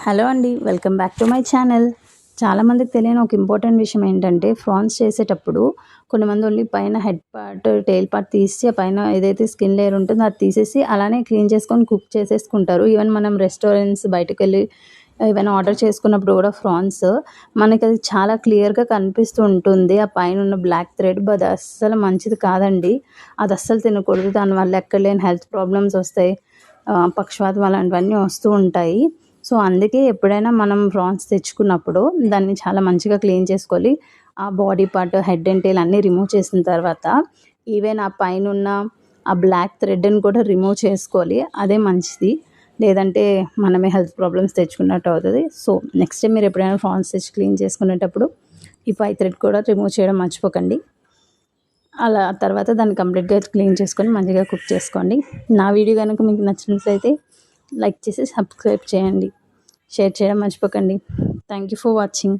Hello అండి, welcome back to my channel. చాలామందికి తెలియని ఒక ఇంపార్టెంట్ విషయం ఏంటంటే, ప్రాన్స్ చేసేటప్పుడు కొంతమంది ఓన్లీ పైన హెడ్ పార్ట్, టెయిల్ పార్ట్ తీసి ఆ పైన ఏదైతే స్కిన్ లేయర్ ఉంటుందో అది తీసేసి అలానే క్లీన్ చేసుకొని కుక్ చేసేసుకుంటారు. ఈవెన్ మనం రెస్టారెంట్స్ బయటకెళ్ళి ఏవైనా ఆర్డర్ చేసుకున్నప్పుడు కూడా ఫ్రాన్స్ మనకి అది చాలా క్లియర్గా కనిపిస్తూ ఉంటుంది. ఆ పైన ఉన్న బ్లాక్ థ్రెడ్, అది అస్సలు మంచిది కాదండి. అది అస్సలు తినకూడదు. దానివల్ల ఎక్కడ లేని హెల్త్ ప్రాబ్లమ్స్ వస్తాయి, పక్షవాతం అలాంటివన్నీ వస్తూ ఉంటాయి. సో అందుకే ఎప్పుడైనా మనం ప్రాన్స్ తెచ్చుకున్నప్పుడు దాన్ని చాలా మంచిగా క్లీన్ చేసుకోవాలి. ఆ body part, head and tail అన్నీ రిమూవ్ చేసిన తర్వాత ఈవెన్ ఆ పైనున్న ఆ బ్లాక్ థ్రెడ్ని కూడా రిమూవ్ చేసుకోవాలి. అదే మంచిది. లేదంటే మనమే హెల్త్ ప్రాబ్లమ్స్ తెచ్చుకున్నట్టు అవుతుంది. సో నెక్స్ట్ టైం మీరు ఎప్పుడైనా ప్రాన్స్ తెచ్చి క్లీన్ చేసుకునేటప్పుడు ఈ పై థ్రెడ్ కూడా రిమూవ్ చేయడం మర్చిపోకండి. అలా తర్వాత దాన్ని కంప్లీట్గా క్లీన్ చేసుకొని మంచిగా కుక్ చేసుకోండి. నా వీడియో కనుక మీకు నచ్చినట్లయితే లైక్ చేసి సబ్స్క్రైబ్ చేయండి, షేర్ చేయడం మర్చిపోకండి. Thank you for watching.